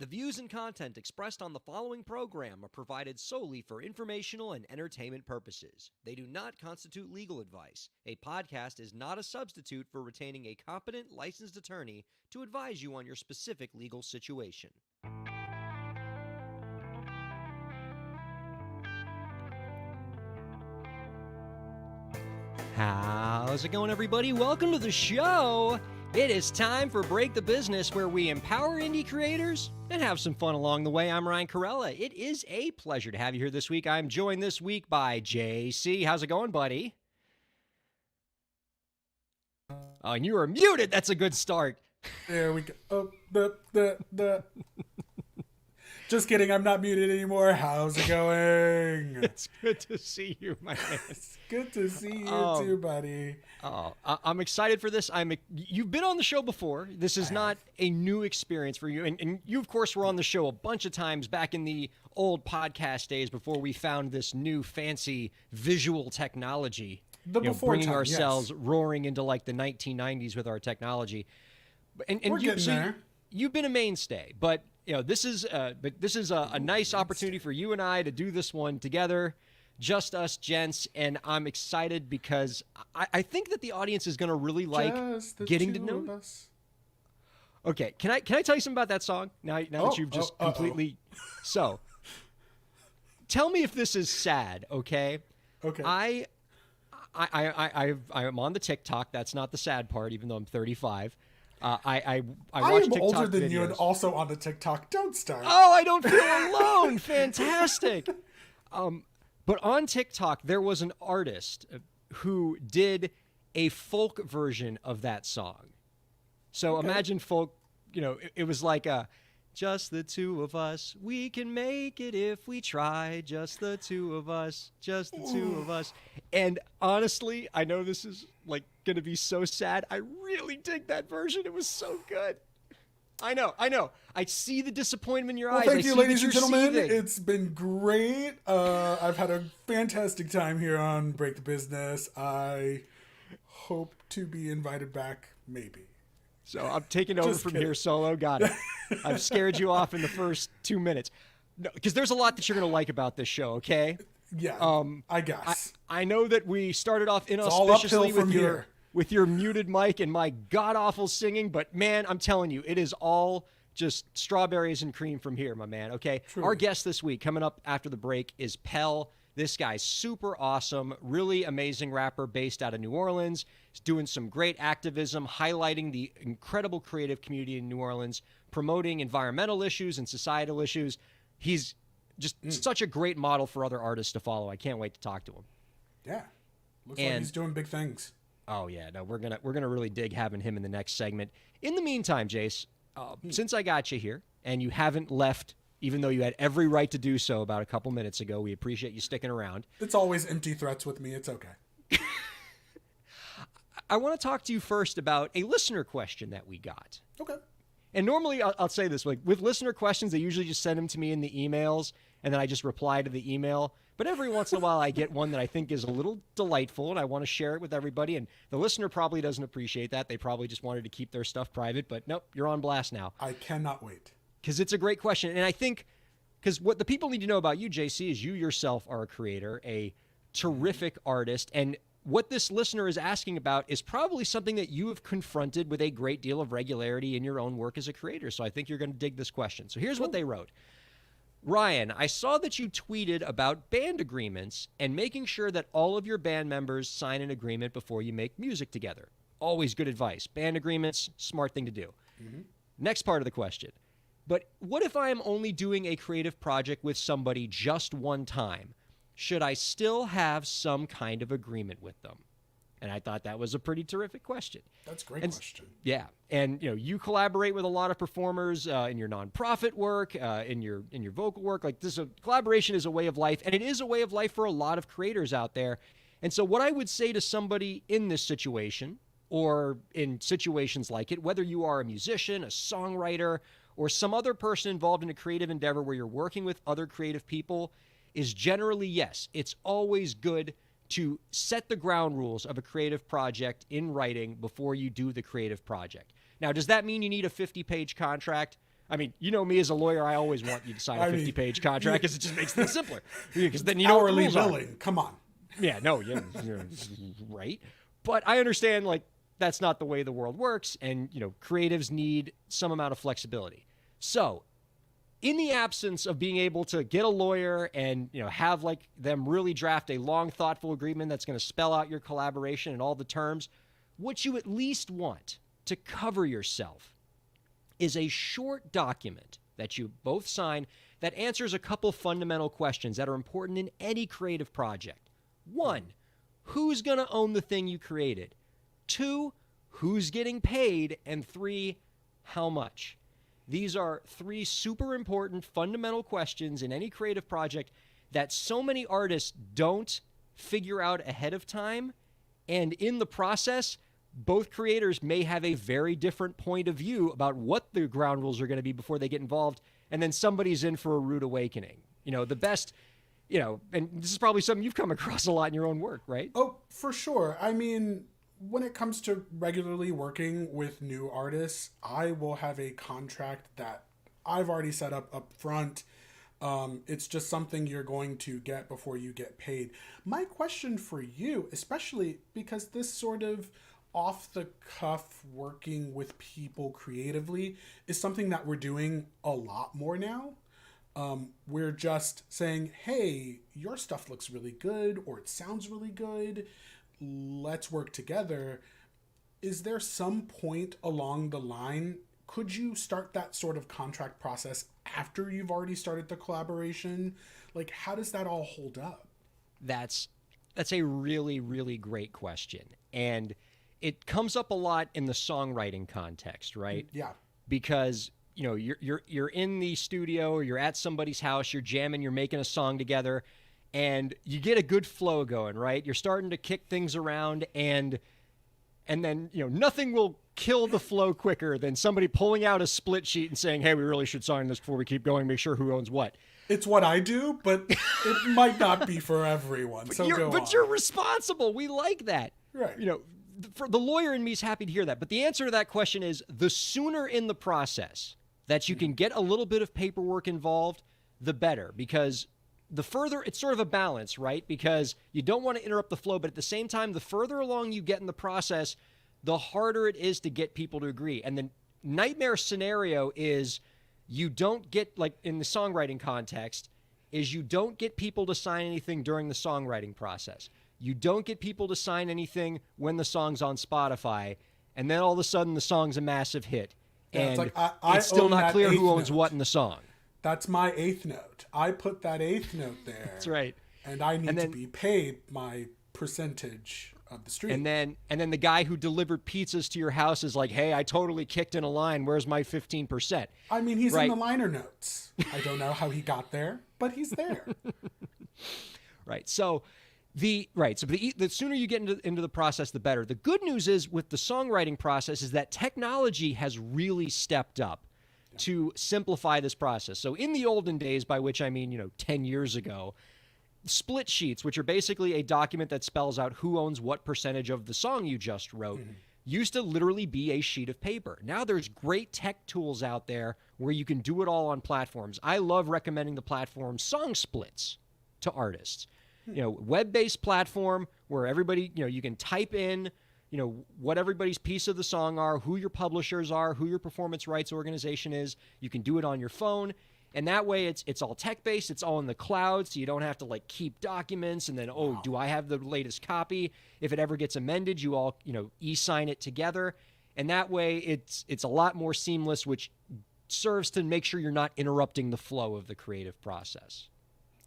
The views and content expressed on the following program are provided solely for informational and entertainment purposes. They do not constitute legal advice. A podcast is not a substitute for retaining a competent, licensed attorney to advise you on your specific legal situation. How's it going, everybody? Welcome to the show. It is time for Break the Business, where we empower indie creators and have some fun along the way. I'm Ryan Kairalla. It is a pleasure to have you here this week. I'm joined this week by JC. How's it going, buddy? Oh, and you are muted. That's a good start. There we go. Oh, Just kidding. I'm not muted anymore. How's it going? It's good to see you, my man. It's good to see you too, buddy. I'm excited for this. You've been on the show before. This is not a new experience for you. And you, of course, were on the show a bunch of times back in the old podcast days before we found this new fancy visual technology. Bringing ourselves roaring into like the 1990s with our technology. And we're getting there. You've been a mainstay, but this is a nice opportunity for you and I to do this one together, just us gents, and I'm excited because I think that the audience is going to really like getting to know us. Okay, can I tell you something about that song now that you've just completely So tell me if this is sad, okay? Okay. I'm on the TikTok. That's not the sad part, even though I'm 35. I watch am TikTok older than videos. you and also on the TikTok. Don't start. Oh, I don't feel alone. Fantastic. But on TikTok, there was an artist who did a folk version of that song. So imagine folk, it was like just the two of us. We can make it if we try. Just the two of us. Just the two of us. And honestly, I know this is like going to be so sad. I really dig that version. It was so good. I know. I see the disappointment in your eyes. Thank you, ladies and gentlemen. It's been great. I've had a fantastic time here on Break the Business. I hope to be invited back, maybe. So I'm taking over from here solo. Got it. I've scared you off in the first 2 minutes. No, because there's a lot that you're going to like about this show, okay? Yeah, I guess. I know that we started off inauspiciously with your muted mic and my god-awful singing, but man, I'm telling you, it is all just strawberries and cream from here, my man, okay? True. Our guest this week, coming up after the break, is Pell. This guy's super awesome, really amazing rapper based out of New Orleans. He's doing some great activism, highlighting the incredible creative community in New Orleans, promoting environmental issues and societal issues. He's just such a great model for other artists to follow. I can't wait to talk to him. Yeah. Looks like he's doing big things. Oh yeah, no, we're gonna really dig having him in the next segment. In the meantime, Jace, since I got you here and you haven't left, even though you had every right to do so about a couple minutes ago, we appreciate you sticking around. It's always empty threats with me. It's okay. I want to talk to you first about a listener question that we got. Okay. And normally I'll say this, like with listener questions, they usually just send them to me in the emails and then I just reply to the email. But every once in a while I get one that I think is a little delightful and I want to share it with everybody. And the listener probably doesn't appreciate that. They probably just wanted to keep their stuff private, but nope, you're on blast now. I cannot wait. Because it's a great question. And I think, because what the people need to know about you, JC, is you yourself are a creator, a terrific artist. And what this listener is asking about is probably something that you have confronted with a great deal of regularity in your own work as a creator. So I think you're going to dig this question. So here's what they wrote. Ryan, I saw that you tweeted about band agreements and making sure that all of your band members sign an agreement before you make music together. Always good advice. Band agreements, smart thing to do. Mm-hmm. Next part of the question. But what if I am only doing a creative project with somebody just one time? Should I still have some kind of agreement with them? And I thought that was a pretty terrific question. That's a great question. Yeah. And, you collaborate with a lot of performers in your nonprofit work, in your vocal work. Like collaboration is a way of life, and it is a way of life for a lot of creators out there. And so what I would say to somebody in this situation or in situations like it, whether you are a musician, a songwriter, or some other person involved in a creative endeavor where you're working with other creative people, is generally yes. It's always good to set the ground rules of a creative project in writing before you do the creative project. Now, does that mean you need a 50-page contract? I mean, you know me as a lawyer, I always want you to sign a 50-page contract because it just makes things simpler. Because then you know hourly what the rules billing. Come on. Yeah, no, yeah, right. But I understand, like, that's not the way the world works, and creatives need some amount of flexibility. So, in the absence of being able to get a lawyer and have like them really draft a long, thoughtful agreement that's going to spell out your collaboration and all the terms, what you at least want to cover yourself is a short document that you both sign that answers a couple fundamental questions that are important in any creative project. 1, who's going to own the thing you created? 2, who's getting paid? And 3, how much? These are 3 super important fundamental questions in any creative project that so many artists don't figure out ahead of time. And in the process, both creators may have a very different point of view about what the ground rules are going to be before they get involved. And then somebody's in for a rude awakening. The best, and this is probably something you've come across a lot in your own work, right? Oh, for sure. I mean, when it comes to regularly working with new artists, I will have a contract that I've already set up front. It's just something you're going to get before you get paid. My question for you, especially because this sort of off the cuff working with people creatively is something that we're doing a lot more now. We're just saying, hey, your stuff looks really good, or it sounds really good. Let's work together. Is there some point along the line? Could you start that sort of contract process after you've already started the collaboration? Like, how does that all hold up? That's a really, really great question. And it comes up a lot in the songwriting context, right? Yeah. Because you're in the studio, or you're at somebody's house, you're jamming, you're making a song together, and you get a good flow going, right? You're starting to kick things around, and then nothing will kill the flow quicker than somebody pulling out a split sheet and saying, hey, we really should sign this before we keep going, make sure who owns what. It's what I do, but it might not be for everyone. But you're responsible. We like that. Right. For the lawyer in me is happy to hear that. But the answer to that question is the sooner in the process that you can get a little bit of paperwork involved, the better. Because the further, it's sort of a balance, right? Because you don't want to interrupt the flow, but at the same time, the further along you get in the process, the harder it is to get people to agree. And the nightmare scenario is you don't get, like in the songwriting context, is you don't get people to sign anything during the songwriting process. You don't get people to sign anything when the song's on Spotify, and then all of a sudden the song's a massive hit. Yeah, and it's, like, it's still not clear who owns what in the song. That's my 8th note. I put that 8th note there. That's right. And I need to be paid my percentage of the stream. And then the guy who delivered pizzas to your house is like, hey, I totally kicked in a line. Where's my 15%? I mean, he's in the liner notes. I don't know how he got there, but he's there. Right. So the sooner you get into the process, the better. The good news is with the songwriting process is that technology has really stepped up to simplify this process. So in the olden days, by which I mean, 10 years ago, split sheets, which are basically a document that spells out who owns what percentage of the song you just wrote, used to literally be a sheet of paper. Now there's great tech tools out there where you can do it all on platforms. I love recommending the platform Song Splits to artists. Web-based platform where everybody, you can type in, what everybody's piece of the song are, who your publishers are, who your performance rights organization is. You can do it on your phone. And that way it's all tech-based. It's all in the cloud, so you don't have to keep documents and then, do I have the latest copy? If it ever gets amended, you all, e-sign it together. And that way it's a lot more seamless, which serves to make sure you're not interrupting the flow of the creative process.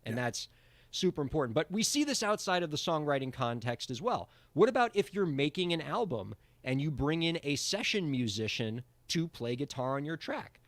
And that's super important. But we see this outside of the songwriting context as well. What about if you're making an album and you bring in a session musician to play guitar on your track?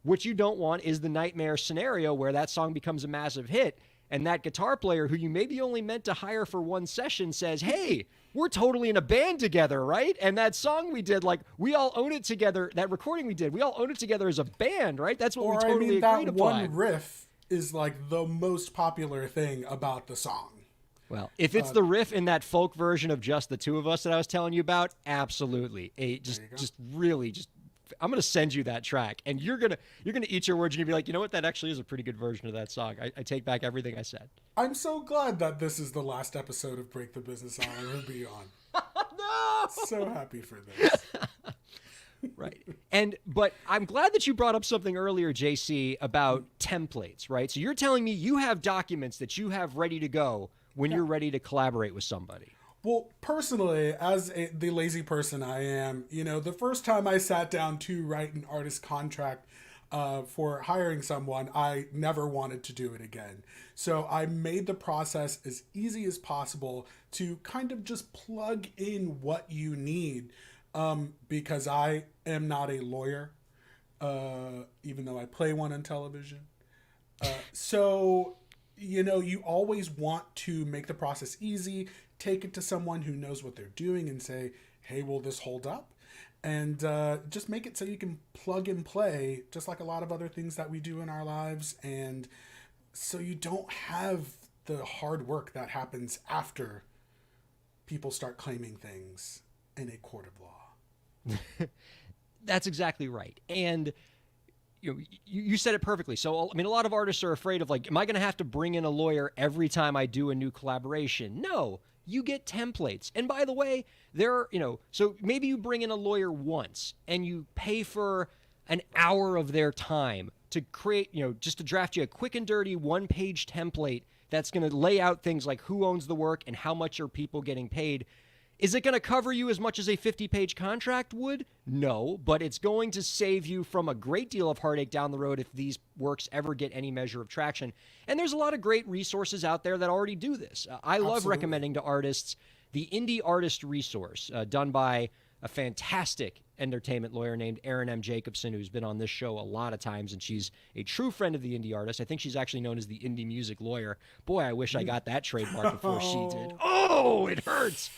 What you don't want is the nightmare scenario where that song becomes a massive hit and that guitar player who you maybe only meant to hire for one session says, hey, we're totally in a band together, right? And that song we did, we all own it together. That recording we did, we all own it together as a band, right? That's what we totally agreed upon. That one riff is the most popular thing about the song. Well, if it's the riff in that folk version of Just the Two of Us that I was telling you about, absolutely. Just really I'm gonna send you that track, and you're gonna eat your words. You're gonna be like, you know what? That actually is a pretty good version of that song. I take back everything I said. I'm so glad that this is the last episode of Break the Business I'll ever be on. No. So happy for this. Right. But I'm glad that you brought up something earlier, JC, about templates, right? So you're telling me you have documents that you have ready to go when you're ready to collaborate with somebody. Well, personally, as the lazy person I am, the first time I sat down to write an artist contract for hiring someone, I never wanted to do it again. So I made the process as easy as possible to kind of just plug in what you need. Because I am not a lawyer, even though I play one on television. So, you always want to make the process easy, take it to someone who knows what they're doing and say, hey, will this hold up? And just make it so you can plug and play, just like a lot of other things that we do in our lives. And so you don't have the hard work that happens after people start claiming things in a court of law. That's exactly right. And you said it perfectly. So, I mean, a lot of artists are afraid of like, am I going to have to bring in a lawyer every time I do a new collaboration? No, you get templates. And by the way, so maybe you bring in a lawyer once and you pay for an hour of their time to create, just to draft you a quick and dirty 1-page template that's going to lay out things like who owns the work and how much are people getting paid. Is it going to cover you as much as a 50-page contract would? No, but it's going to save you from a great deal of heartache down the road if these works ever get any measure of traction. And there's a lot of great resources out there that already do this. I love recommending to artists the Indie Artist Resource, done by a fantastic entertainment lawyer named Erin M. Jacobson, who's been on this show a lot of times, and she's a true friend of the indie artist. I think she's actually known as the indie music lawyer. Boy, I wish I got that trademark before she did. Oh, it hurts.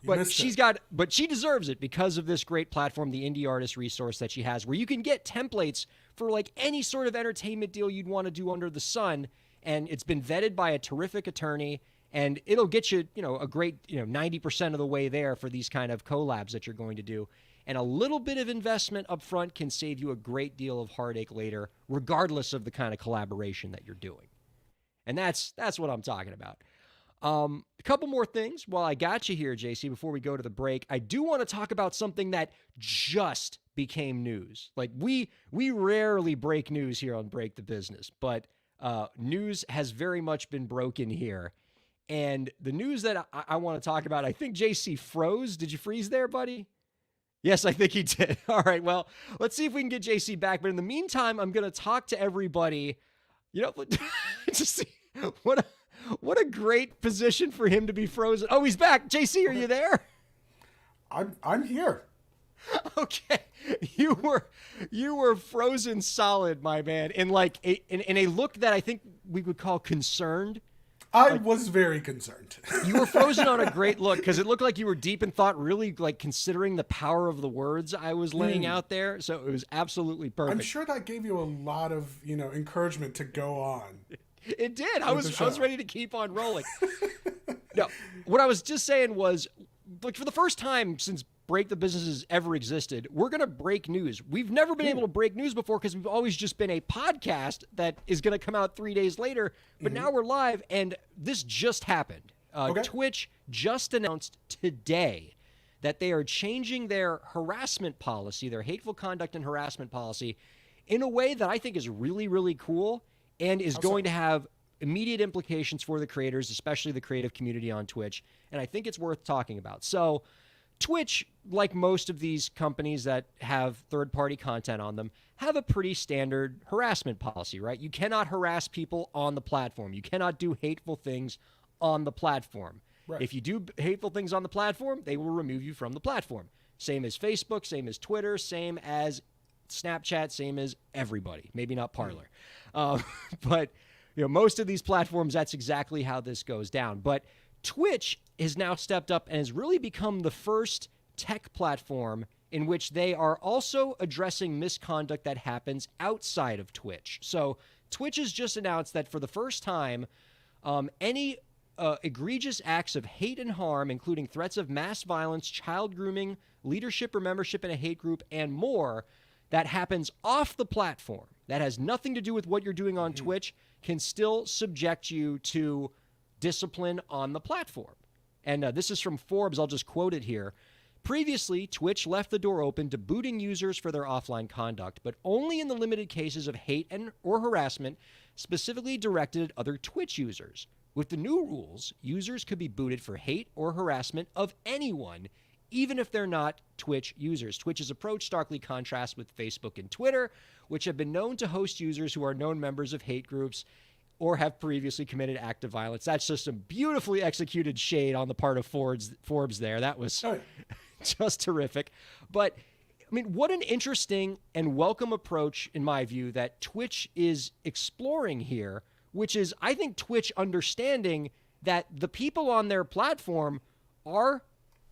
But she deserves it because of this great platform, the Indie Artist Resource that she has, where you can get templates for like any sort of entertainment deal you'd want to do under the sun. And it's been vetted by a terrific attorney, and it'll get you, a great, 90% of the way there for these kind of collabs that you're going to do. And a little bit of investment up front can save you a great deal of heartache later, regardless of the kind of collaboration that you're doing. And that's what I'm talking about. A couple more things while I got you here, JC, before we go to the break. I do want to talk about something that just became news. Like we rarely break news here on Break the Business, but news has very much been broken here. And the news that I want to talk about, I think JC froze. Did you freeze there, buddy? Yes, I think he did. All right, well, let's see if we can get JC back. But in the meantime, I'm going to talk to everybody. Just see what a great position for him to be frozen. Oh, he's back. JC, are you there? I'm here. Okay. You were frozen solid, my man, in like in a look that I think we would call concerned. I was very concerned. You were frozen on a great look because it looked like you were deep in thought, really like considering the power of the words I was laying out there. So it was absolutely perfect. I'm sure that gave you a lot of, encouragement to go on. It did. I was ready to keep on rolling. No, what I was just saying was, like, for the first time since Break the Business has ever existed, we're going to break news. We've never been able to break news before because we've always just been a podcast that is going to come out 3 days later. But now we're live, and this just happened. Twitch just announced today that they are changing their harassment policy, their hateful conduct and harassment policy, in a way that I think is really, really cool and is going to have immediate implications for the creators, especially the creative community on Twitch. And I think it's worth talking about. So Twitch, like most of these companies that have third-party content on them, have a pretty standard harassment policy, right? You cannot harass people on the platform. You cannot do hateful things on the platform. Right. If you do hateful things on the platform, they will remove you from the platform. Same as Facebook, same as Twitter, same as Snapchat, same as everybody. Maybe not Parler. But most of these platforms, that's exactly how this goes down. But Twitch has now stepped up and has really become the first tech platform in which they are also addressing misconduct that happens outside of Twitch. So Twitch has just announced that for the first time, any egregious acts of hate and harm, including threats of mass violence, child grooming, leadership or membership in a hate group, and more, that happens off the platform, that has nothing to do with what you're doing on Twitch, can still subject you to discipline on the platform. And this is from Forbes. I'll just quote it here. Previously, Twitch left the door open to booting users for their offline conduct, but only in the limited cases of hate or harassment specifically directed at other Twitch users. With the new rules, users could be booted for hate or harassment of anyone, even if they're not Twitch users. Twitch's approach starkly contrasts with Facebook and Twitter, which have been known to host users who are known members of hate groups or have previously committed acts of violence. That's just some beautifully executed shade on the part of Forbes there. That was just terrific. But, I mean, what an interesting and welcome approach, in my view, that Twitch is exploring here, which is, I think, Twitch understanding that the people on their platform are,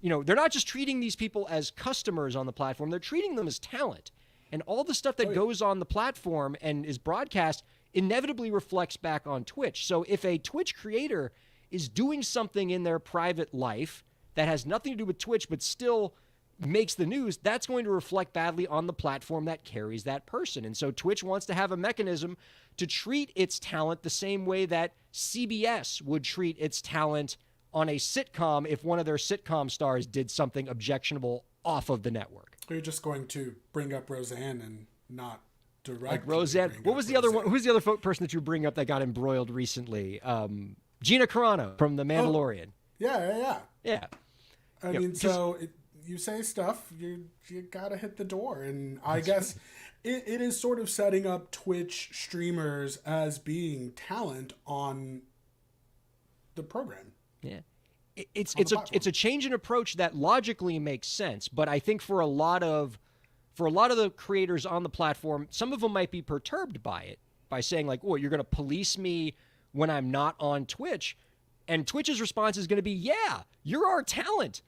they're not just treating these people as customers on the platform, they're treating them as talent. And all the stuff that goes on the platform and is broadcast inevitably reflects back on Twitch. So if a Twitch creator is doing something in their private life that has nothing to do with Twitch but still makes the news, that's going to reflect badly on the platform that carries that person. And so Twitch wants to have a mechanism to treat its talent the same way that CBS would treat its talent on a sitcom if one of their sitcom stars did something objectionable off of the network. You're just going to bring up Roseanne and not directly. Like Roseanne. What was the other one? Who's the other person that you bring up that got embroiled recently? Gina Carano from The Mandalorian. Yeah. I mean, so you say stuff, you gotta hit the door, and I guess it is sort of setting up Twitch streamers as being talent on the program. Yeah. It's a change in approach that logically makes sense, but I think for a lot of the creators on the platform, some of them might be perturbed by it, by saying like, "Oh, you're going to police me when I'm not on Twitch," and Twitch's response is going to be, "Yeah, you're our talent.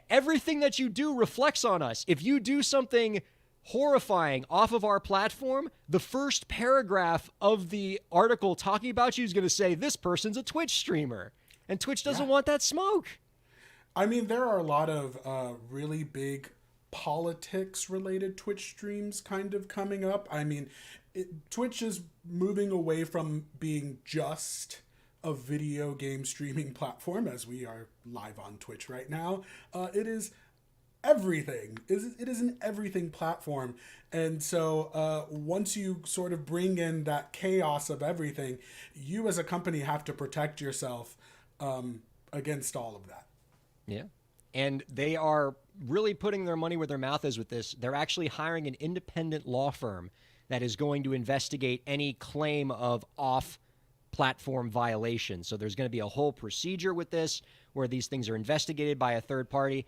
Everything that you do reflects on us. If you do something horrifying off of our platform, the first paragraph of the article talking about you is going to say this person's a Twitch streamer." And Twitch doesn't want that smoke. I mean, there are a lot of really big politics-related Twitch streams kind of coming up. I mean, Twitch is moving away from being just a video game streaming platform, as we are live on Twitch right now. It is everything. It is an everything platform. And so once you sort of bring in that chaos of everything, you as a company have to protect yourself against all of that. Yeah. And they are really putting their money where their mouth is with this. They're actually hiring an independent law firm that is going to investigate any claim of off-platform violation. So there's going to be a whole procedure with this where these things are investigated by a third party.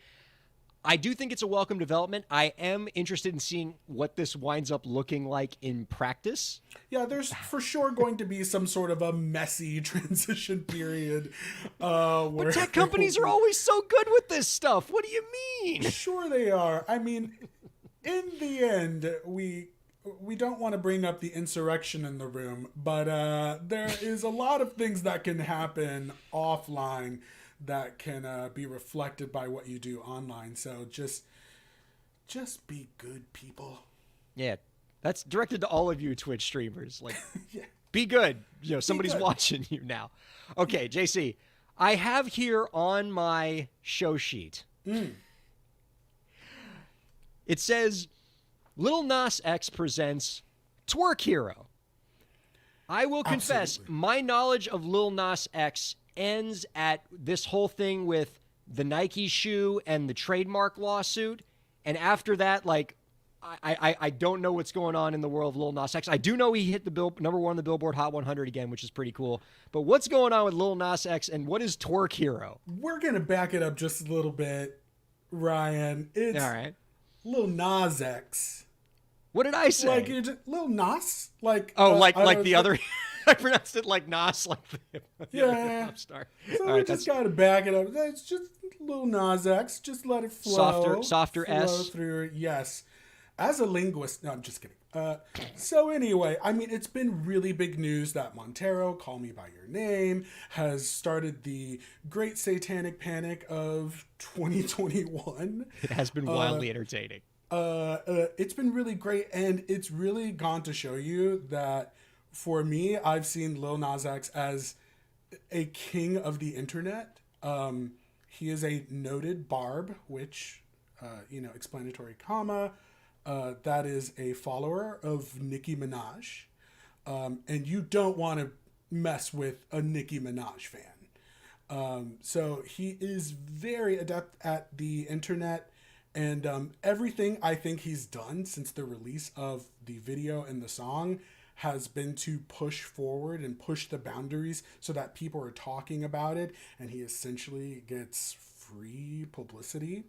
I do think it's a welcome development. I am interested in seeing what this winds up looking like in practice. Yeah, there's for sure going to be some sort of a messy transition period. But tech companies are always so good with this stuff. What do you mean? Sure they are. I mean, in the end, we don't want to bring up the insurrection in the room, but there is a lot of things that can happen offline that can be reflected by what you do online. So just be good, people. Yeah, that's directed to all of you Twitch streamers. Like, be good. Somebody's watching you now. Okay, JC, I have here on my show sheet. It says, Lil Nas X presents Twerk Hero. I will confess, my knowledge of Lil Nas X ends at this whole thing with the Nike shoe and the trademark lawsuit. And after that, like, I don't know what's going on in the world of Lil Nas X. I do know he hit the number one on the Billboard Hot 100 again, which is pretty cool. But what's going on with Lil Nas X, and what is Twerk Hero? We're going to back it up just a little bit, Ryan. It's all right. Lil Nas X. What did I say? Like, Lil Nas? Like, like the other... I pronounced it like Nas, like the pop star. So we just got to back it up. It's just Lil Nas X. Just let it flow. Softer flow S. Through. Yes. As a linguist, no, I'm just kidding. So anyway, I mean, it's been really big news that Montero, Call Me By Your Name, has started the Great Satanic Panic of 2021. It has been wildly entertaining. It's been really great, and it's really gone to show you that for me, I've seen Lil Nas X as a king of the internet. He is a noted barb, which, explanatory comma, that is a follower of Nicki Minaj. And you don't want to mess with a Nicki Minaj fan. So he is very adept at the internet, and everything I think he's done since the release of the video and the song has been to push forward and push the boundaries so that people are talking about it, and he essentially gets free publicity.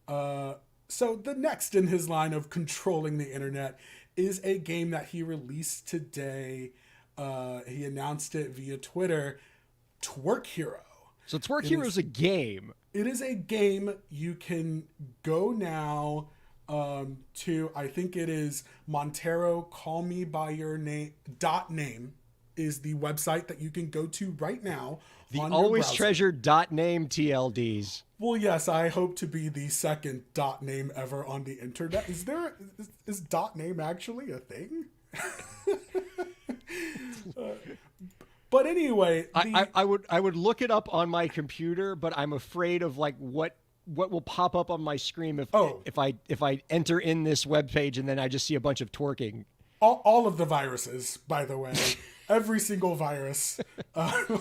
So the next in his line of controlling the internet is a game that he released today. He announced it via Twitter, Twerk Hero. So Twerk Hero is a game. It is a game. You can go now to, I think it is Montero Call Me By Your Name is the website that you can go to right now. The always treasured .name TLDs. Well, yes, I hope to be the second .name ever on the internet. Is .name actually a thing? But anyway, I would look it up on my computer, but I'm afraid of like what will pop up on my screen if I enter in this webpage and then I just see a bunch of twerking. All of the viruses, by the way, every single virus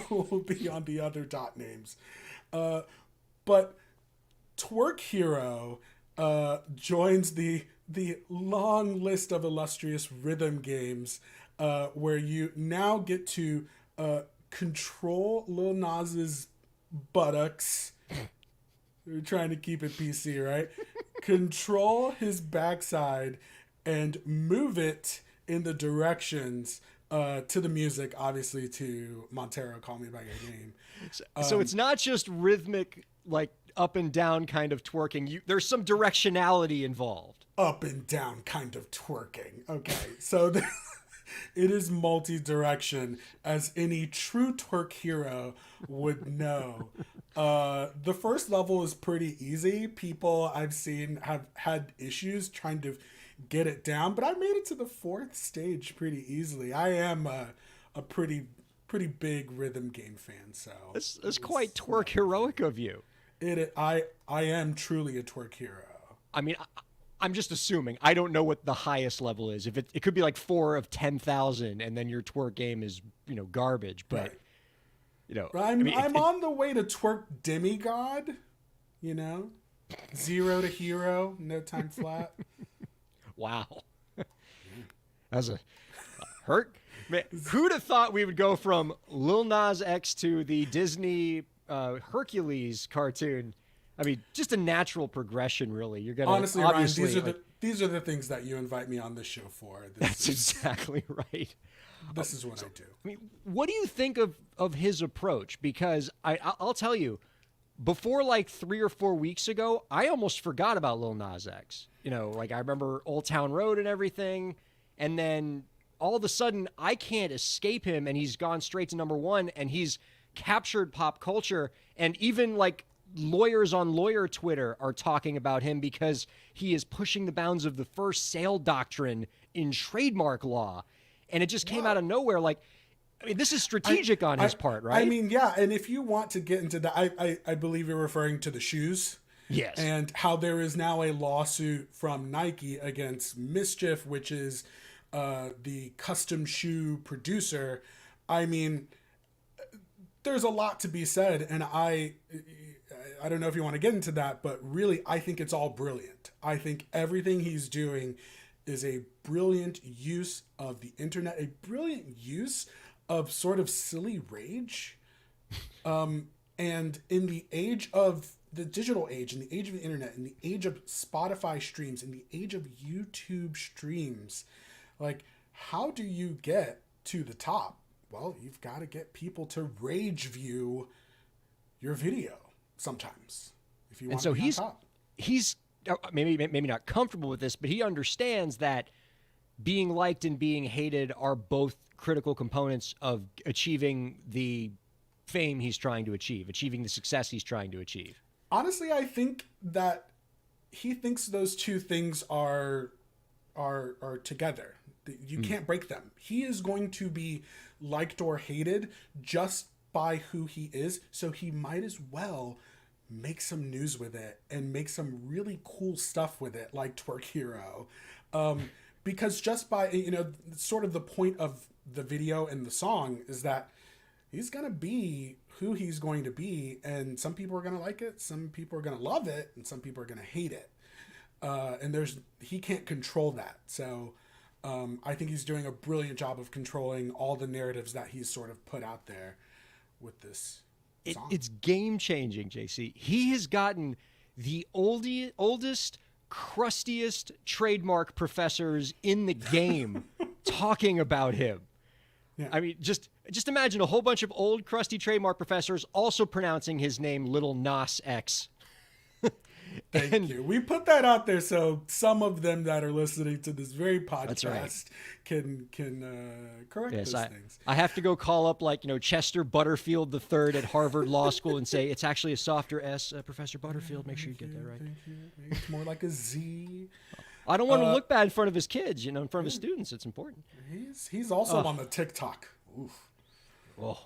will be on the other .names. But Twerk Hero joins the long list of illustrious rhythm games where you now get to control Lil Nas's buttocks. We're trying to keep it PC, right? Control his backside and move it in the directions to the music, obviously to Montero, Call Me By Your Name. So it's not just rhythmic, like up and down kind of twerking. There's some directionality involved. Up and down kind of twerking. Okay, so it is multi-direction, as any true twerk hero would know. The first level is pretty easy. People I've seen have had issues trying to get it down, but I made it to the fourth stage pretty easily. I am a pretty big rhythm game fan, so it's quite twerk heroic of you. I am truly a twerk hero. I mean, I'm just assuming. I don't know what the highest level is. If it could be like 4 of 10,000, and then your twerk game is garbage. But right. I'm on the way to twerk demigod. 0 to hero, no time flat. Wow, that's a hurt. Man, who'd have thought we would go from Lil Nas X to the Disney Hercules cartoon? I mean, just a natural progression, really. You're gonna honestly, obviously, Ryan, these are the things that you invite me on this show for. That's exactly right. This is what I do. I mean, what do you think of his approach? Because I'll tell you, before like 3 or 4 weeks ago, I almost forgot about Lil Nas X. Like I remember Old Town Road and everything, and then all of a sudden I can't escape him, and he's gone straight to number one, and he's captured pop culture, and even like lawyers on lawyer Twitter are talking about him because he is pushing the bounds of the first sale doctrine in trademark law. And it just came out of nowhere. Like, I mean, this is strategic on his part, right? I mean, yeah. And if you want to get into that, I believe you're referring to the shoes. Yes. And how there is now a lawsuit from Nike against Mischief, which is the custom shoe producer. I mean, there's a lot to be said. And I don't know if you want to get into that, but really, I think it's all brilliant. I think everything he's doing is a brilliant use of the internet, a brilliant use of sort of silly rage. And in the age of the digital age, in the age of the internet, in the age of Spotify streams, in the age of YouTube streams, like, how do you get to the top? Well, you've got to get people to rage view your video sometimes if you want to be on top. He's maybe not comfortable with this, but he understands that being liked and being hated are both critical components of achieving the fame he's trying to achieve, achieving the success he's trying to achieve. Honestly, I think that he thinks those two things are together. You can't break them. He is going to be liked or hated just by who he is, so he might as well make some news with it and make some really cool stuff with it, like Twerk Hero. Because just by, sort of the point of the video and the song is that he's going to be who he's going to be, and some people are going to like it, some people are going to love it, and some people are going to hate it. And he can't control that. So I think he's doing a brilliant job of controlling all the narratives that he's sort of put out there with this song. It's game-changing, JC. He has gotten the oldest, crustiest trademark professors in the game talking about him. Yeah. I mean, just imagine a whole bunch of old, crusty trademark professors also pronouncing his name Little Nas X. Thank you. We put that out there so some of them that are listening to this very podcast can correct those things. I have to go call up Chester Butterfield III at Harvard Law School and say it's actually a softer S, Professor Butterfield. Make sure you get that right. Thank you. It's more like a Z. I don't want to look bad in front of his kids, in front of his students. It's important. He's also on the TikTok. Oof. Oh,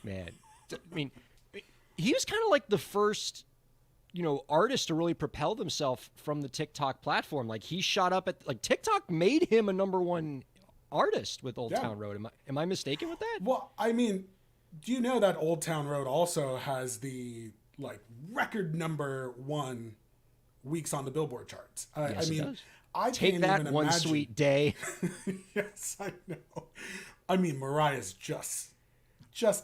man. I mean, he was kind of like the first artist to really propel himself from the TikTok platform. Like, he shot up at TikTok made him a #1 artist with Old Town Road. Am I mistaken with that? Well, I mean, do you know that Old Town Road also has the record #1 weeks on the Billboard charts? Yes, I mean, it does. I Take can't that even One imagine. Sweet Day. Yes, I know. I mean, Mariah's just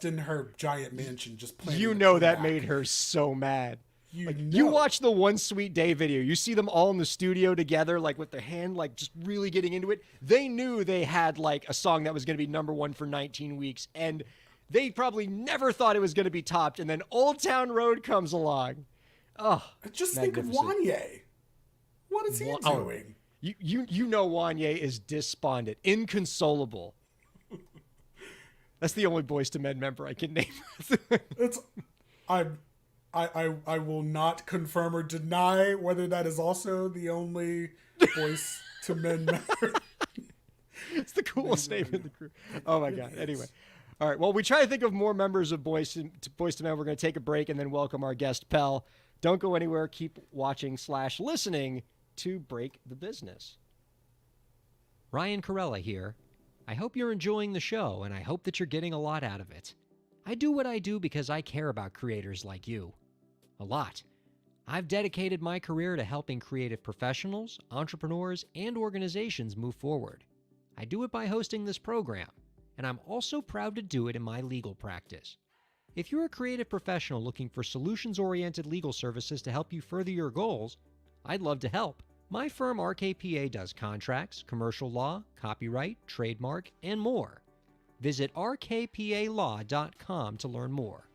in her giant mansion, just playing. That made her so mad. You You watch the One Sweet Day video. You see them all in the studio together, with their hand, just really getting into it. They knew they had a song that was going to be #1 for 19 weeks, and they probably never thought it was going to be topped. And then Old Town Road comes along. Oh, just think of Wanye. What is he doing? You know Wanye is despondent, inconsolable. That's the only Boyz II Men member I can name. I will not confirm or deny whether that is also the only Boyz II Men member. It's the coolest name in the crew. Oh my God. Anyway. All right. Well, we try to think of more members of Boyz II Men. We're going to take a break and then welcome our guest, Pell. Don't go anywhere. Keep watching/listening to Break the Business. Ryan Kairalla here. I hope you're enjoying the show, and I hope that you're getting a lot out of it. I do what I do because I care about creators like you. A lot. I've dedicated my career to helping creative professionals, entrepreneurs, and organizations move forward. I do it by hosting this program, and I'm also proud to do it in my legal practice. If you're a creative professional looking for solutions-oriented legal services to help you further your goals, I'd love to help. My firm RKPA does contracts, commercial law, copyright, trademark, and more. Visit rkpalaw.com to learn more.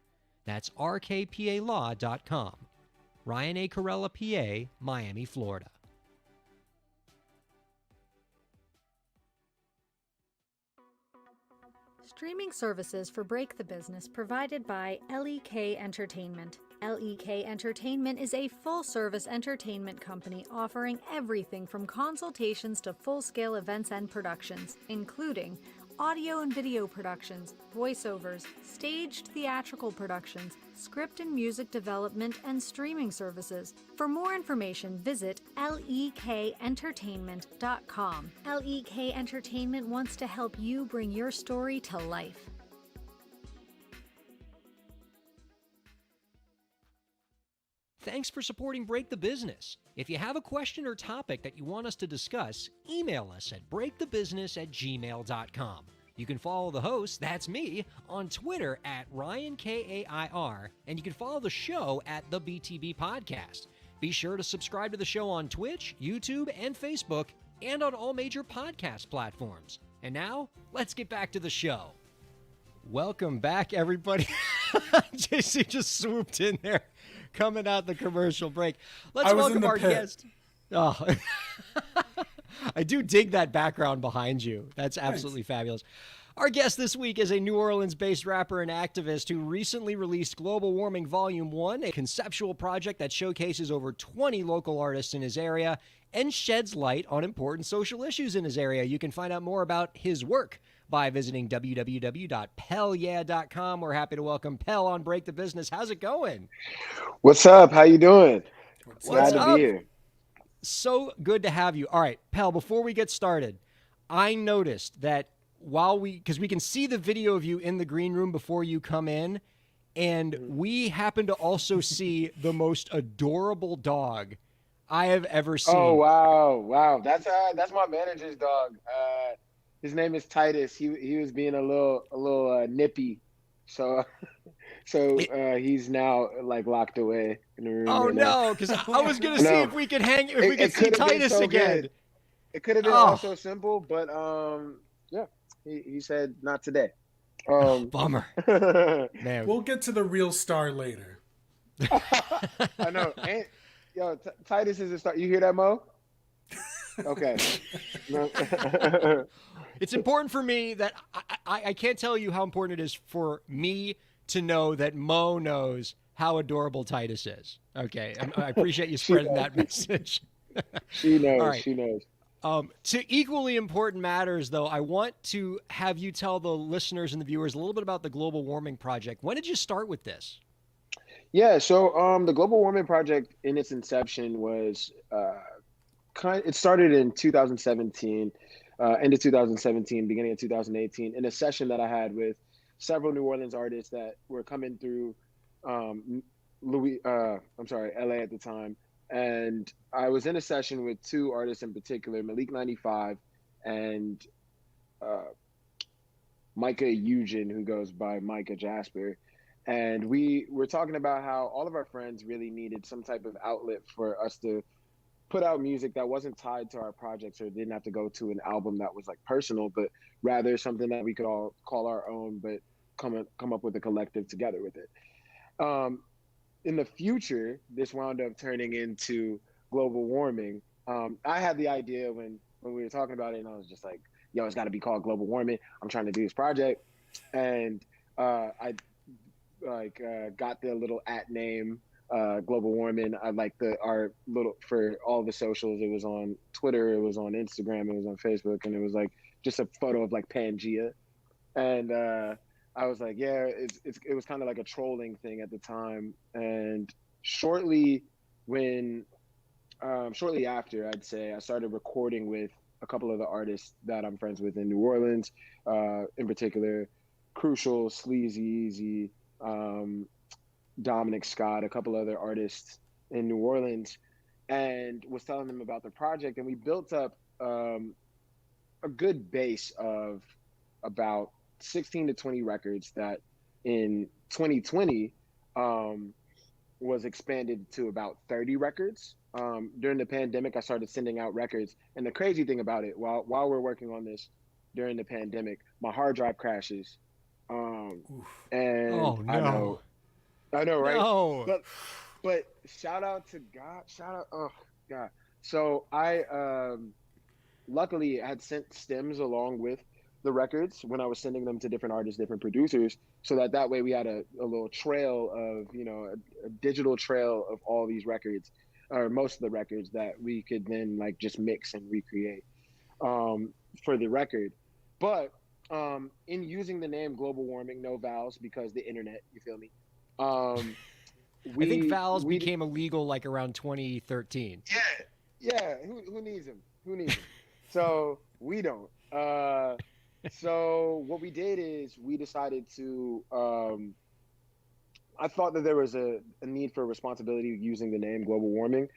That's rkpalaw.com. Ryan A. Kairalla, PA, Miami, Florida. Streaming services for Break the Business provided by LEK Entertainment. LEK Entertainment is a full-service entertainment company offering everything from consultations to full-scale events and productions, including audio and video productions, voiceovers, staged theatrical productions, script and music development, and streaming services. For more information, visit lekentertainment.com. LEK Entertainment wants to help you bring your story to life. Thanks for supporting Break the Business. If you have a question or topic that you want us to discuss, email us at breakthebusiness@gmail.com. You can follow the host, that's me, on Twitter at Ryan Kair, and you can follow the show at the BTB Podcast. Be sure to subscribe to the show on Twitch, YouTube, and Facebook, and on all major podcast platforms. And now, let's get back to the show. Welcome back, everybody. JC just swooped in there, coming out the commercial break. Let's welcome our guest. Oh, I do dig that background behind you. That's absolutely fabulous. Our guest this week is a New Orleans-based rapper and activist who recently released Global Warming Volume 1, a conceptual project that showcases over 20 local artists in his area and sheds light on important social issues in his area. You can find out more about his work by visiting www.pellyeah.com. We're happy to welcome Pell on Break the Business. How's it going? What's up? How you doing? What's Glad to up? be here. So good to have you. All right, Pell, before we get started, I noticed that because we can see the video of you in the green room before you come in, and we happen to also see the most adorable dog I have ever seen. Oh wow. That's my manager's dog. His name is Titus. He was being a little nippy, so he's now like locked away in the room. Oh right now. no, because I was gonna see No. if we could see could've been Titus so again. good. It could have been also simple, but yeah, he said not today. Bummer. Man. We'll get to the real star later. I know. And, yo, Titus is a star. You hear that, Mo? Okay. It's important for me that I can't tell you how important it is for me to know that Mo knows how adorable Titus is. Okay. I appreciate you spreading that message. She knows. All right. She knows. To equally important matters, though, I want to have you tell the listeners and the viewers a little bit about the Global Warming Project. When did you start with this? Yeah, so the Global Warming Project in its inception was it started in 2017, end of 2017, beginning of 2018, in a session that I had with several New Orleans artists that were coming through LA at the time. And I was in a session with two artists in particular, Malik 95 and Micah Eugen, who goes by Micah Jasper. And we were talking about how all of our friends really needed some type of outlet for us to put out music that wasn't tied to our projects or didn't have to go to an album that was like personal, but rather something that we could all call our own, but come up with a collective together with it. In the future, this wound up turning into global warming. I had the idea when we were talking about it, and I was just like, yo, it's got to be called global warming. I'm trying to do this project. And I got the little @name, global warming. I like our little, for all the socials. It was on Twitter, it was on Instagram, it was on Facebook, and it was like just a photo of like Pangea. And I was like, yeah, it was kind of like a trolling thing at the time. And shortly after, I'd say, I started recording with a couple of the artists that I'm friends with in New Orleans, in particular, Crucial, Sleazy Easy, Dominic Scott, a couple other artists in New Orleans, and was telling them about the project. And we built up a good base of about 16 to 20 records that in 2020 was expanded to about 30 records. During the pandemic, I started sending out records. And the crazy thing about it, while we're working on this during the pandemic, my hard drive crashes. And oh, no. I know, right? No. But shout out to God. Oh, God. So I luckily had sent stems along with the records when I was sending them to different artists, different producers, so that way we had a little trail of, a digital trail of all these records, or most of the records, that we could then like just mix and recreate for the record. But in using the name Global Warming, no vowels, because the internet, you feel me? I think vowels became illegal like around 2013. Yeah. Who needs them? So we don't. So what we did is we decided to, I thought that there was a need for responsibility using the name Global Warming,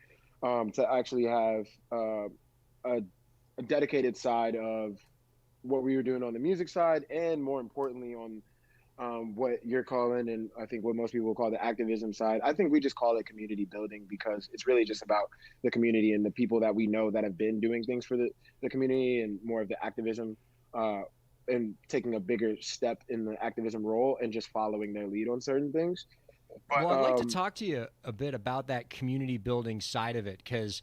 to actually have a dedicated side of what we were doing on the music side, and more importantly on what you're calling, and I think what most people will call, the activism side. I think we just call it community building, because it's really just about the community and the people that we know that have been doing things for the community, and more of the activism, and taking a bigger step in the activism role and just following their lead on certain things. Well, I'd like to talk to you a bit about that community building side of it, because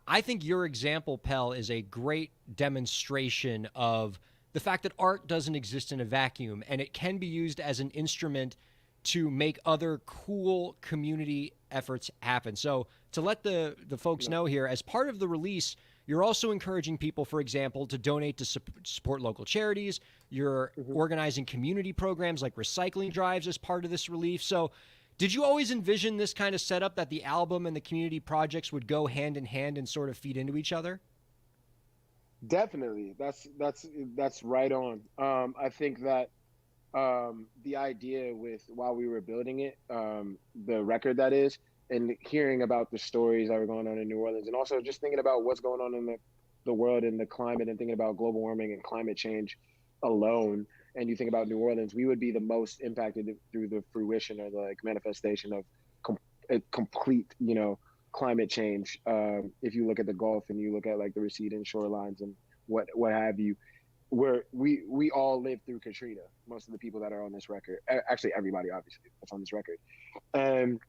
I think your example, Pell, is a great demonstration of the fact that art doesn't exist in a vacuum and it can be used as an instrument to make other cool community efforts happen. So to let the folks know here, as part of the release, you're also encouraging people, for example, to donate to support local charities. You're organizing community programs like recycling drives as part of this relief. So did you always envision this kind of setup, that the album and the community projects would go hand in hand and sort of feed into each other? Definitely. That's right on. I think that the idea with while we were building it, the record that is, and hearing about the stories that were going on in New Orleans, and also just thinking about what's going on in the world and the climate, and thinking about global warming and climate change alone, and you think about New Orleans, we would be the most impacted through the fruition or the like manifestation of a complete, climate change. If you look at the Gulf and you look at like the receding shorelines and what have you, where we all lived through Katrina. Most of the people that are on this record, actually everybody obviously that's on this record, and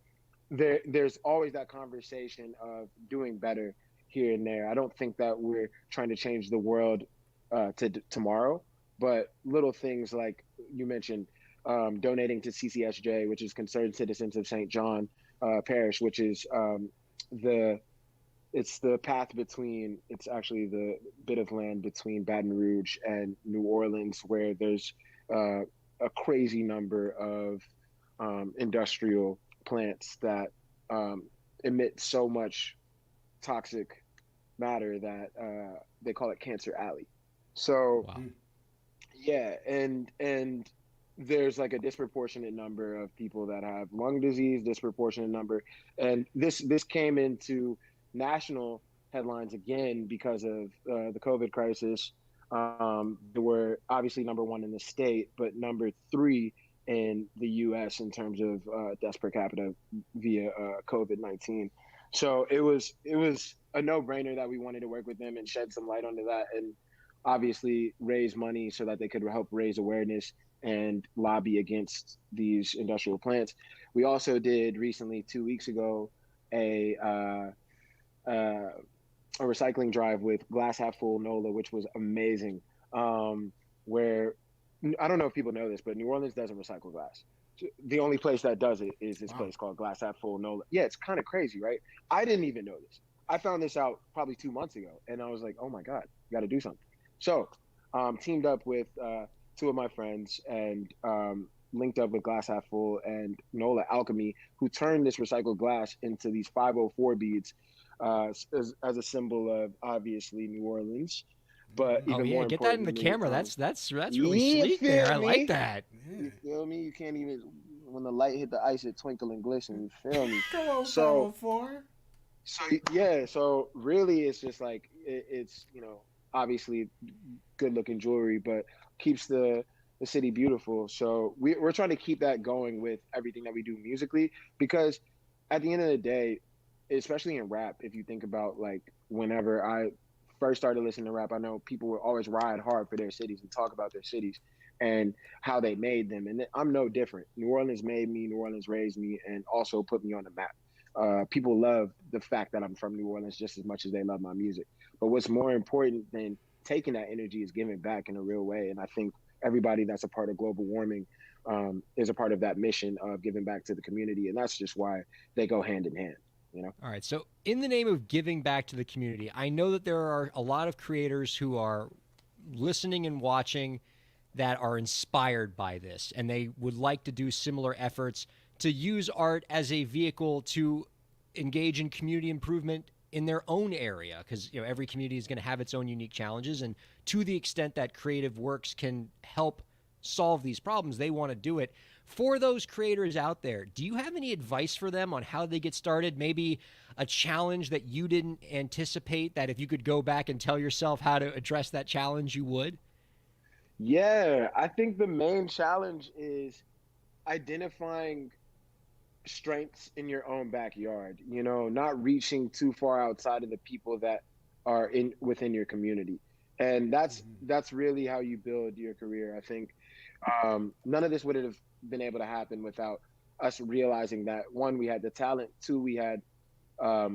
there's always that conversation of doing better here and there. I don't think that we're trying to change the world to tomorrow, but little things like you mentioned, donating to CCSJ, which is Concerned Citizens of St. John Parish, which is it's the path between, it's actually the bit of land between Baton Rouge and New Orleans, where there's a crazy number of industrial plants that emit so much toxic matter that they call it Cancer Alley. So Wow. yeah, and there's like a disproportionate number of people that have lung disease, disproportionate number, and this came into national headlines again because of the COVID crisis. They were obviously number one in the state, but number three in the U.S. in terms of deaths per capita via COVID-19. So it was a no-brainer that we wanted to work with them and shed some light onto that, and obviously raise money so that they could help raise awareness and lobby against these industrial plants. We also did recently, 2 weeks ago, a recycling drive with Glass Half Full NOLA, which was amazing. Where I don't know if people know this, but New Orleans doesn't recycle glass. The only place that does it is this place called Glass Half Full NOLA. Yeah, it's kind of crazy, right? I didn't even know this. I found this out probably 2 months ago, and I was like, oh my God, got to do something. So teamed up with two of my friends and linked up with Glass Half Full and NOLA Alchemy, who turned this recycled glass into these 504 beads as a symbol of obviously New Orleans. But even more get that in the importantly, camera. That's really sleek feel there. I me? like that. You feel me? You can't even, when the light hit the ice, it twinkle and glisten. You feel me? Come on, So 504. so yeah, so really it's just like it's obviously good looking jewelry, but keeps the city beautiful. So we're trying to keep that going with everything that we do musically, because at the end of the day, especially in rap, if you think about like whenever I first started listening to rap, I know people would always ride hard for their cities and talk about their cities and how they made them. And I'm no different. New Orleans made me, New Orleans raised me, and also put me on the map. People love the fact that I'm from New Orleans just as much as they love my music. But what's more important than taking that energy is giving back in a real way. And I think everybody that's a part of global warming is a part of that mission of giving back to the community. And that's just why they go hand in hand. All right. So, in the name of giving back to the community, I know that there are a lot of creators who are listening and watching that are inspired by this, and they would like to do similar efforts to use art as a vehicle to engage in community improvement in their own area, because every community is going to have its own unique challenges, and to the extent that creative works can help solve these problems, they want to do it. For those creators out there, do you have any advice for them on how they get started? Maybe a challenge that you didn't anticipate, that if you could go back and tell yourself how to address that challenge, you would? Yeah, I think the main challenge is identifying strengths in your own backyard, not reaching too far outside of the people that are within your community. And that's really how you build your career. I think none of this would have been able to happen without us realizing that, one, we had the talent, two, we had a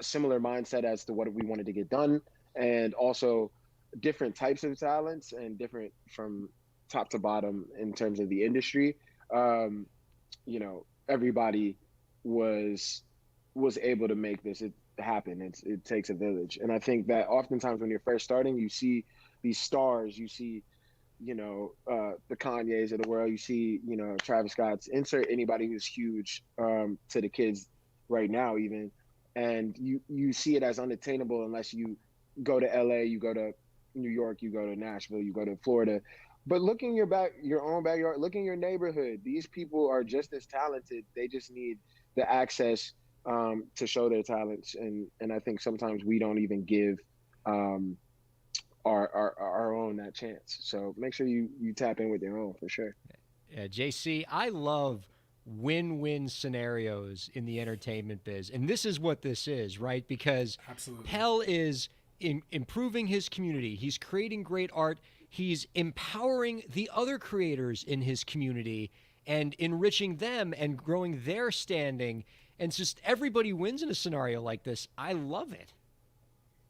similar mindset as to what we wanted to get done, and also different types of talents and different from top to bottom in terms of the industry. You know, everybody was able to make this happen. It takes a village, and I think that oftentimes when you're first starting, you see these stars, you see, you know, the Kanyes of the world, you see, you know, Travis Scott's, insert anybody who's huge, to the kids right now even, and you see it as unattainable unless you go to LA, you go to New York, you go to Nashville, you go to Florida. But look in your own backyard, look in your neighborhood. These people are just as talented. They just need the access, to show their talents. And I think sometimes we don't even give, our own that chance. So make sure you tap in with your own for sure. Yeah, JC, I love win-win scenarios in the entertainment biz. And this is what this is, right? Because Absolutely. Pell is improving his community. He's creating great art. He's empowering the other creators in his community and enriching them and growing their standing. And it's just everybody wins in a scenario like this. I love it.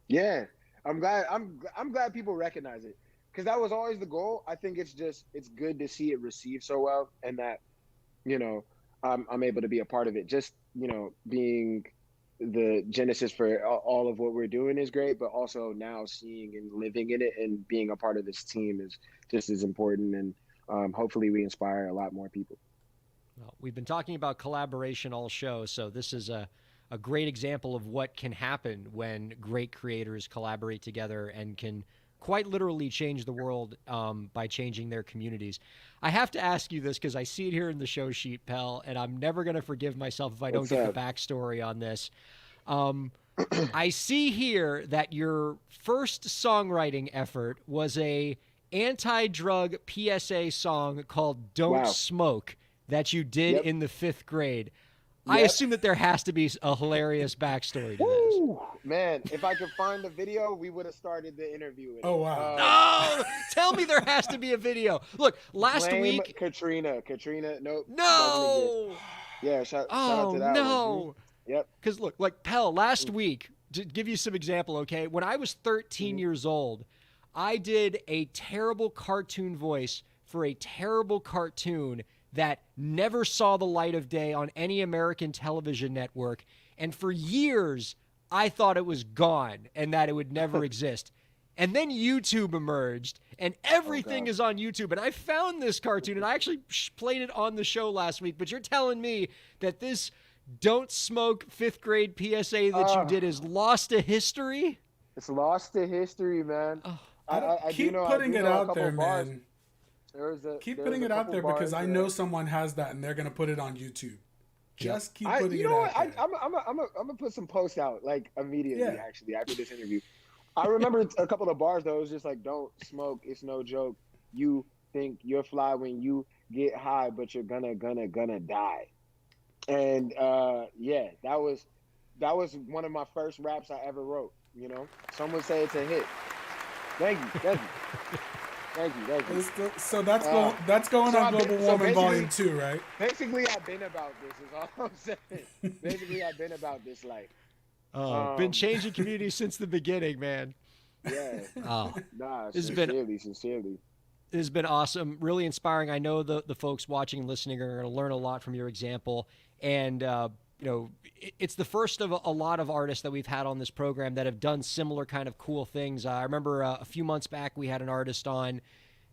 Yeah, I'm glad people recognize it, because that was always the goal. I think it's good to see it received so well, and that, you know, I'm able to be a part of it. Just, you know, being the genesis for all of what we're doing is great, but also now seeing and living in it and being a part of this team is just as important. And hopefully we inspire a lot more people. Well, we've been talking about collaboration all show, so this is a great example of what can happen when great creators collaborate together and can quite literally change the world, by changing their communities. I have to ask you this because I see it here in the show sheet, Pell, and I'm never going to forgive myself if I don't get the backstory on this. I see here that your first songwriting effort was a anti-drug PSA song called Don't Smoke that you did in the 5th grade. I assume that there has to be a hilarious backstory to this. Man, if I could find the video, we would have started the interview with it. Oh, wow. No! Tell me there has to be a video. Look, last week... Katrina, nope. No! Yeah, shout out to that one. Yep. Because look, like Pell, last week, to give you some example, okay? When I was 13 years old, I did a terrible cartoon voice for a terrible cartoon that never saw the light of day on any American television network. And for years, I thought it was gone and that it would never exist. And then YouTube emerged, and everything is on YouTube. And I found this cartoon, and I actually played it on the show last week. But you're telling me that this Don't Smoke 5th grade PSA that you did is lost to history? It's lost to history, man. I keep do know, putting it out there, bars. man. Keep putting it out there because I know someone has that and they're gonna put it on YouTube. Just keep putting it out there. I'm gonna put some posts out like immediately. Actually, after this interview, I remember a couple of bars though. It was just like, "Don't smoke. It's no joke. You think you're fly when you get high, but you're gonna die." And yeah, that was one of my first raps I ever wrote. You know, some would say it's a hit. Thank you. So that's going on Global Warming Volume 2, right? Basically, I've been about this. Is all I'm saying. Basically, I've been about this life. Been changing communities since the beginning, man. Yeah. Nah, sincerely. It has been awesome, really inspiring. I know the folks watching and listening are going to learn a lot from your example, and you know, it's the first of a lot of artists that we've had on this program that have done similar kind of cool things. I remember a few months back we had an artist on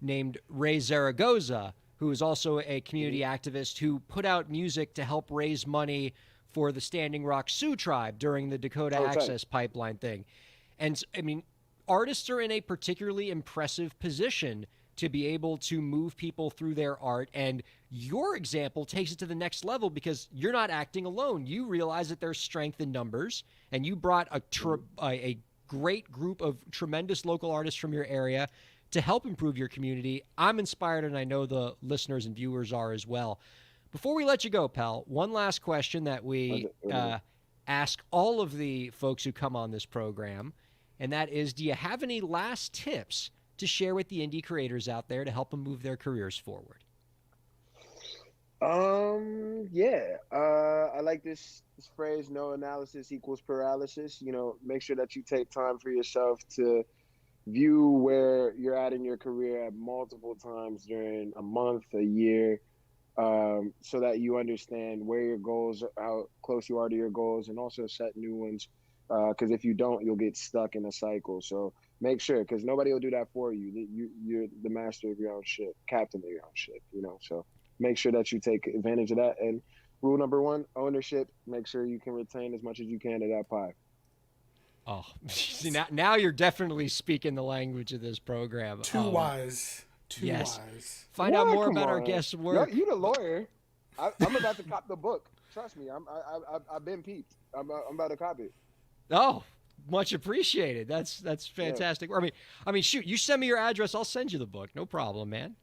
named Ray Zaragoza, who is also a community activist who put out music to help raise money for the Standing Rock Sioux tribe during the Dakota Access Pipeline thing. And I mean, artists are in a particularly impressive position to be able to move people through their art. And your example takes it to the next level because you're not acting alone. You realize that there's strength in numbers, and you brought a great group of tremendous local artists from your area to help improve your community. I'm inspired, and I know the listeners and viewers are as well. Before we let you go, Pell, one last question that we ask all of the folks who come on this program, and that is, do you have any last tips to share with the indie creators out there to help them move their careers forward? I like this phrase, no analysis equals paralysis. You know, make sure that you take time for yourself to view where you're at in your career at multiple times during a month, a year, so that you understand where your goals, how close you are to your goals, and also set new ones. Because if you don't, you'll get stuck in a cycle. So make sure, because nobody will do that for you. You're the master of your own ship, captain of your own ship. So make sure that you take advantage of that. And rule number one, ownership. Make sure you can retain as much as you can of that pie. Oh, see, now you're definitely speaking the language of this program. Too wise. Too yes. wise. Find out more about our guest's work. You the lawyer. I'm about to cop the book. Trust me. I've been peeped. I'm about to copy it. Oh, much appreciated. That's fantastic. Yeah. I mean, shoot, you send me your address, I'll send you the book. No problem, man.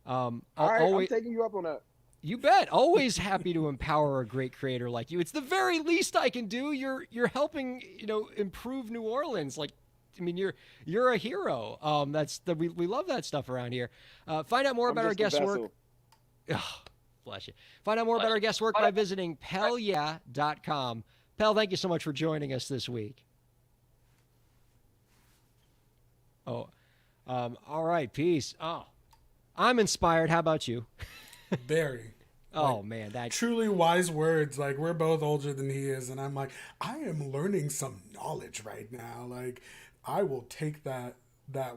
All right, I'm taking you up on that. You bet. Always happy to empower a great creator like you. It's the very least I can do. You're helping, improve New Orleans. Like, I mean, you're a hero. We love that stuff around here. Find out more about our guest work. Oh, bless you. Find out more about our guest work by visiting PelYeah.com. Pel, thank you so much for joining us this week. Oh, all right. Peace. Oh, I'm inspired. How about you? Very. Oh, man. That truly wise words. Like, we're both older than he is. And I'm like, I am learning some knowledge right now. Like, I will take that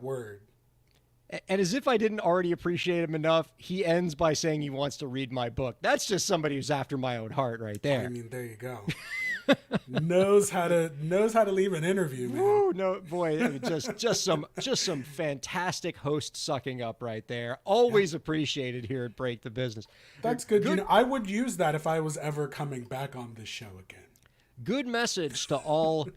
word. And as if I didn't already appreciate him enough, he ends by saying he wants to read my book. That's just somebody who's after my own heart right there. I mean, there you go. knows how to leave an interview, man. Woo, no, boy, I mean, just some fantastic host sucking up right there. Always appreciated here at Break the Business. That's good. I would use that if I was ever coming back on this show again. Good message to all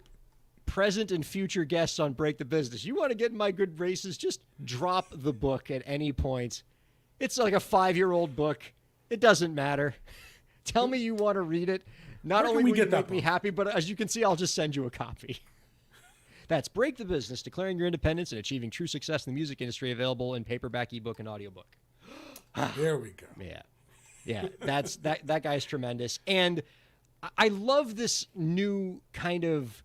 present and future guests on Break the Business. You want to get in my good graces, just drop the book at any point. It's like a 5-year-old book. It doesn't matter. Tell me you want to read it. Not only will you make me happy, but as you can see, I'll just send you a copy. That's Break the Business, Declaring Your Independence and Achieving True Success in the Music Industry, available in paperback, ebook, and audiobook. There we go. Yeah. That guy's tremendous. And I love this new kind of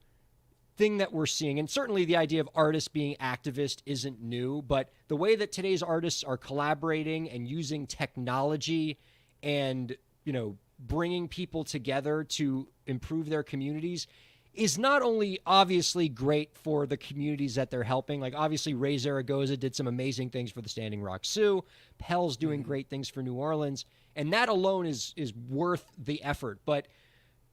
thing that we're seeing. And certainly the idea of artists being activist isn't new, but the way that today's artists are collaborating and using technology and, bringing people together to improve their communities is not only obviously great for the communities that they're helping. Like, obviously Ray Zaragoza did some amazing things for the Standing Rock Sioux. Pel's doing great things for New Orleans. And that alone is worth the effort. But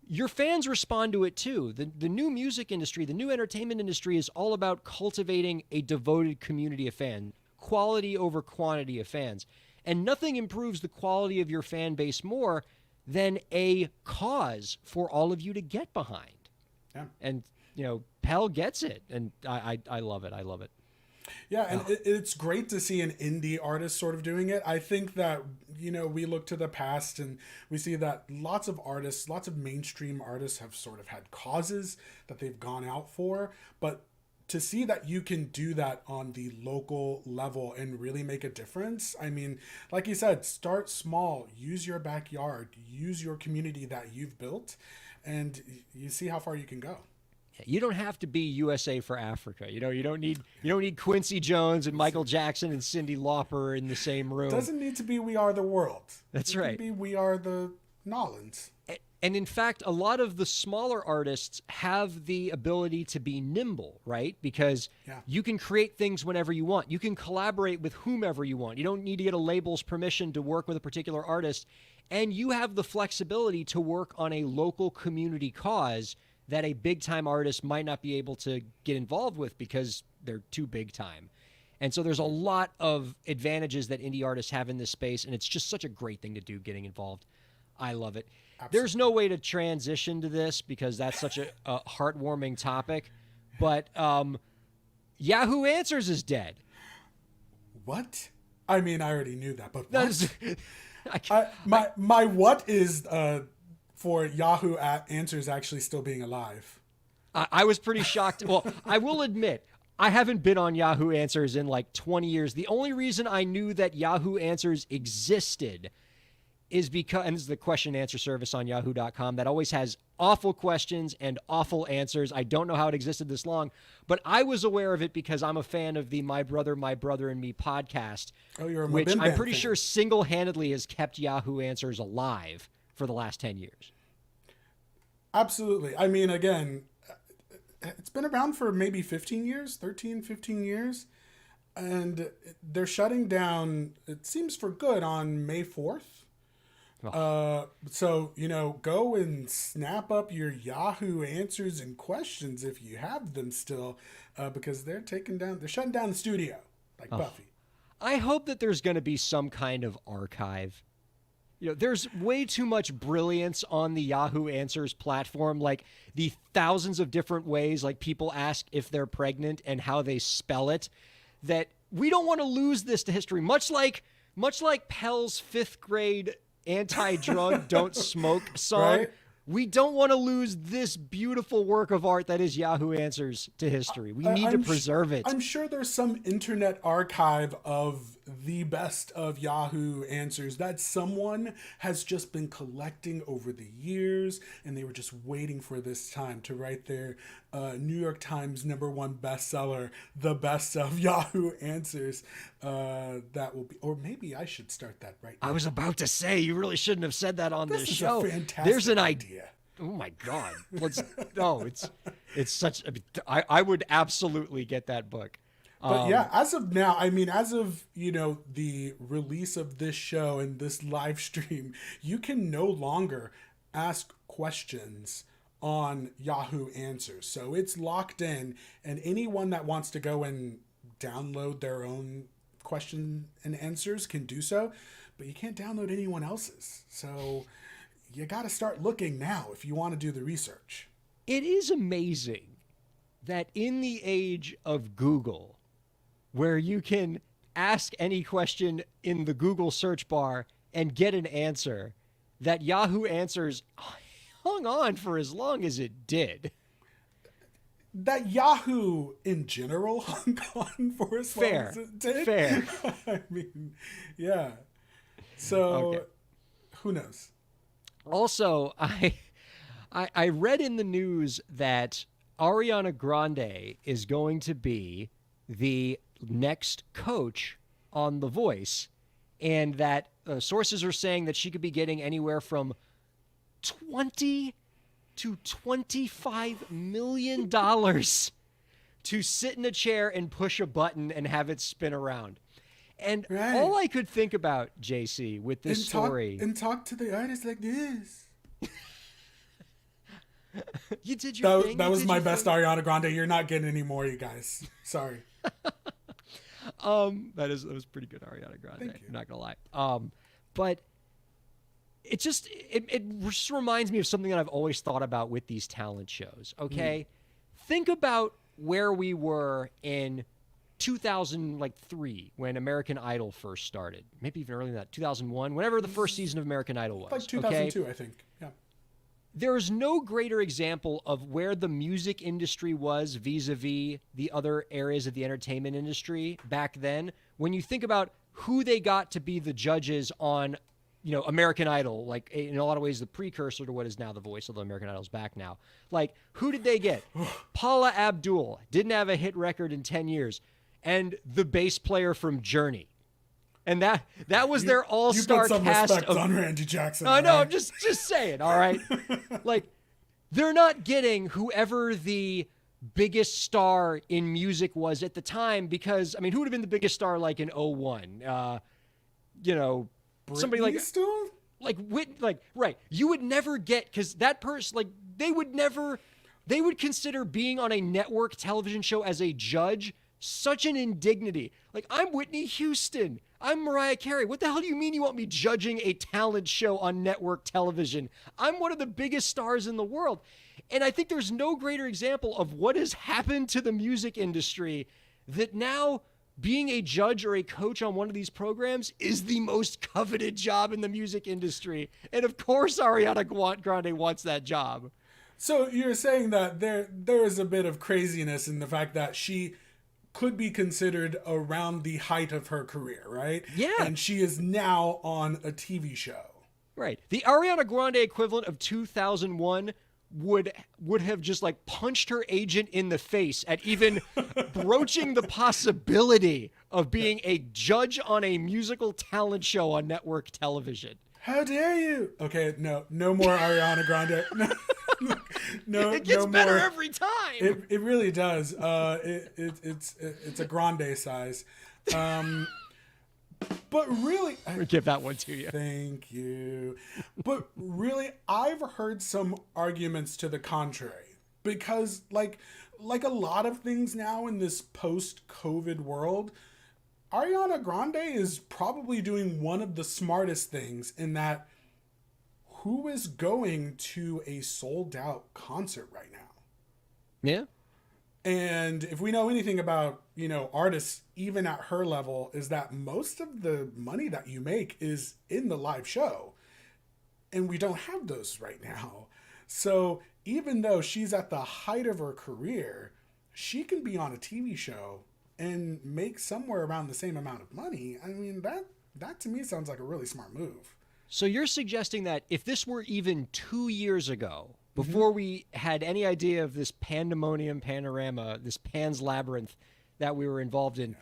your fans respond to it too. The new music industry, the new entertainment industry is all about cultivating a devoted community of fans, quality over quantity of fans. And nothing improves the quality of your fan base more than a cause for all of you to get behind. Yeah. And, Pel gets it. And I love it. I love it. Yeah, and it's great to see an indie artist sort of doing it. I think that, we look to the past and we see that lots of artists, lots of mainstream artists have sort of had causes that they've gone out for. But to see that you can do that on the local level and really make a difference. I mean, like you said, start small, use your backyard, use your community that you've built, and you see how far you can go. You don't have to be USA for Africa. You don't need Quincy Jones and Michael Jackson and Cyndi Lauper in the same room. It doesn't need to be We Are the World. That's right. It can be We Are the Nolans. And in fact, a lot of the smaller artists have the ability to be nimble, right? Because you can create things whenever you want. You can collaborate with whomever you want. You don't need to get a label's permission to work with a particular artist. And you have the flexibility to work on a local community cause that a big-time artist might not be able to get involved with because they're too big-time. And so there's a lot of advantages that indie artists have in this space, and it's just such a great thing to do, getting involved. I love it. Absolutely. There's no way to transition to this because that's such a heartwarming topic. But Yahoo Answers is dead. What? I mean, I already knew that, but what? My what is for Yahoo Answers actually still being alive. I was pretty shocked. Well, I will admit, I haven't been on Yahoo Answers in like 20 years. The only reason I knew that Yahoo Answers existed is because, and this is the question and answer service on yahoo.com that always has awful questions and awful answers. I don't know how it existed this long, but I was aware of it because I'm a fan of the My Brother, and Me podcast, you're a which Mabim I'm Band pretty fan. sure single-handedly has kept Yahoo Answers alive for the last 10 years. Absolutely. I mean, again, it's been around for maybe 15 years, 13, 15 years. And they're shutting down, it seems for good, on May 4th. So, go and snap up your Yahoo Answers and questions if you have them still, because they're shutting down the studio, like Buffy. I hope that there's going to be some kind of archive. There's way too much brilliance on the Yahoo Answers platform, like the thousands of different ways, like people ask if they're pregnant and how they spell it, that we don't want to lose this to history. Much like Pell's 5th grade anti-drug don't smoke song. Right? We don't want to lose this beautiful work of art that is Yahoo Answers to history. We need to preserve it. I'm sure there's some internet archive of the best of Yahoo Answers that someone has just been collecting over the years, and they were just waiting for this time to write their New York Times #1 bestseller, The Best of Yahoo Answers. That will be, or maybe I should start that right now. I was about to say, you really shouldn't have said that on this This is show. a fantastic There's an idea. Oh my God. It's such, I would absolutely get that book. But yeah, as of now, I mean, as of, the release of this show and this live stream, you can no longer ask questions on Yahoo Answers. So it's locked in, and anyone that wants to go and download their own question and answers can do so, but you can't download anyone else's. So you got to start looking now if you want to do the research. It is amazing that in the age of Google, where you can ask any question in the Google search bar and get an answer, that Yahoo Answers hung on for as long as it did. That Yahoo in general hung on for as long as it did. Fair. I mean, yeah. So, Who knows? Also, I read in the news that Ariana Grande is going to be the next coach on The Voice, and that sources are saying that she could be getting anywhere from $20 to $25 million to sit in a chair and push a button and have it spin around. And all I could think about, JC, with this story... Talk to the artist like this. You did your thing. That was my best Ariana Grande. You're not getting any more, you guys. Sorry. That was pretty good, Ariana Grande. Thank you. I'm not gonna lie. But it just reminds me of something that I've always thought about with these talent shows. Okay, think about where we were in 2003 when American Idol first started. Maybe even earlier than that, 2001, whenever the first season of American Idol was. Like 2002, I think. Yeah. There is no greater example of where the music industry was vis-a-vis the other areas of the entertainment industry back then. When you think about who they got to be the judges on, American Idol, like in a lot of ways the precursor to what is now The Voice, although American Idol's back now. Like, who did they get? Paula Abdul, didn't have a hit record in 10 years, and the bass player from Journey. And that was their all-star cast. You put some cast respect on Randy Jackson. I know, I'm just saying, all right? Like, they're not getting whoever the biggest star in music was at the time, because, I mean, who would have been the biggest star, like, in 01? Somebody like... still? Right. You would never get, because that person, like, they would consider being on a network television show as a judge such an indignity. Like, I'm Whitney Houston. I'm Mariah Carey. What the hell do you mean you want me judging a talent show on network television? I'm one of the biggest stars in the world. And I think there's no greater example of what has happened to the music industry that now being a judge or a coach on one of these programs is the most coveted job in the music industry. And of course, Ariana Grande wants that job. So you're saying that there is a bit of craziness in the fact that she could be considered around the height of her career, right? Yeah. And she is now on a TV show. Right. The Ariana Grande equivalent of 2001 would have just like punched her agent in the face at even broaching the possibility of being a judge on a musical talent show on network television. How dare you? Okay, no more Ariana Grande. No, it gets no better more. every time. It really does. It's a grande size. But really, I'll give that one to you. Thank you. But really, I've heard some arguments to the contrary, because like a lot of things now in this post-COVID world, Ariana Grande is probably doing one of the smartest things, in that who is going to a sold-out concert right now? Yeah. And if we know anything about, artists, even at her level, is that most of the money that you make is in the live show. And we don't have those right now. So even though she's at the height of her career, she can be on a TV show and make somewhere around the same amount of money. I mean, that to me sounds like a really smart move. So you're suggesting that if this were even 2 years ago, before we had any idea of this pandemonium panorama, this Pan's Labyrinth that we were involved in,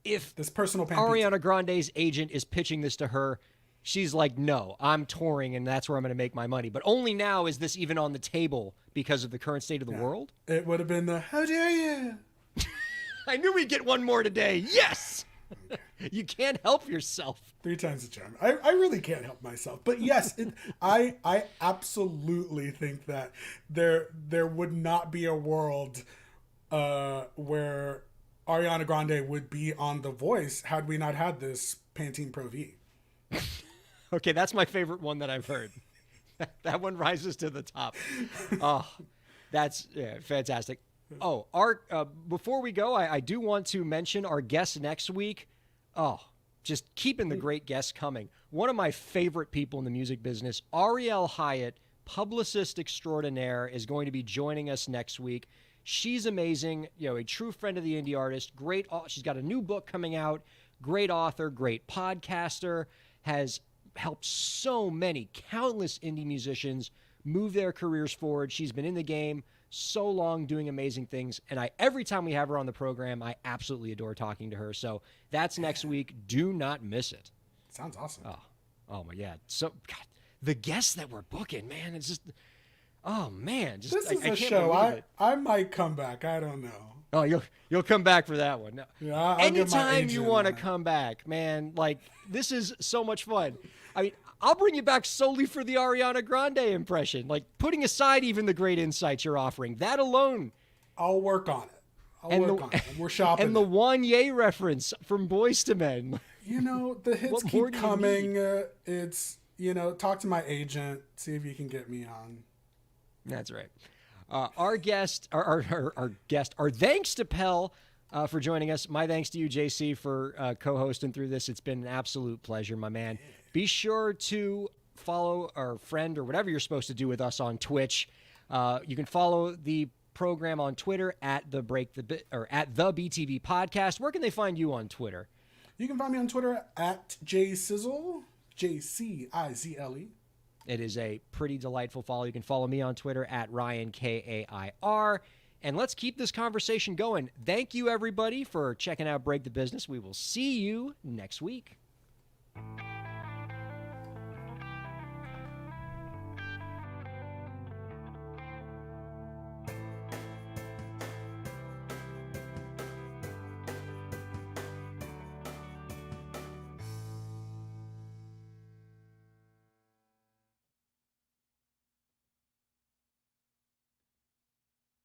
if this personal Ariana Grande's agent is pitching this to her, she's like, no, I'm touring and that's where I'm going to make my money. But only now is this even on the table because of the current state of the world? It would have been the, how dare you? I knew we'd get one more today. Yes! You can't help yourself. 3 times the charm. I really can't help myself. But yes, I absolutely think that there would not be a world where Ariana Grande would be on The Voice had we not had this Pantene Pro V. Okay, that's my favorite one that I've heard. That one rises to the top. Oh, that's fantastic. Oh, before we go, I do want to mention our guest next week. Oh, just keeping the great guests coming. One of my favorite people in the music business, Ariel Hyatt, publicist extraordinaire, is going to be joining us next week. She's amazing, a true friend of the indie artist. Great. She's got a new book coming out. Great author, great podcaster, has helped so many, countless indie musicians move their careers forward. She's been in the game so long, doing amazing things, and every time we have her on the program, I absolutely adore talking to her. So that's next week. Do not miss it. Sounds awesome. Oh my God. So God, the guests that we're booking, man, it's just, oh man, just this is I a can't show I might come back. I don't know. Oh, you'll come back for that one. No. Yeah, I'll anytime you want to come back, man, like this is so much fun. I mean, I'll bring you back solely for the Ariana Grande impression, like putting aside even the great insights you're offering. That alone. I'll work on it. I'll work on it. We're shopping. And the Wanye reference from Boyz II Men. The hits keep coming. It's, talk to my agent, see if you can get me on. That's right. Our guest, our thanks to Pell for joining us. My thanks to you, JC, for co-hosting through this. It's been an absolute pleasure, my man. Be sure to follow our friend or whatever you're supposed to do with us on Twitch. You can follow the program on Twitter at the BTB Podcast. Where can they find you on Twitter? You can find me on Twitter at JCizzle, JCIZLE. It is a pretty delightful follow. You can follow me on Twitter at Ryan Kair. And let's keep this conversation going. Thank you, everybody, for checking out Break the Business. We will see you next week.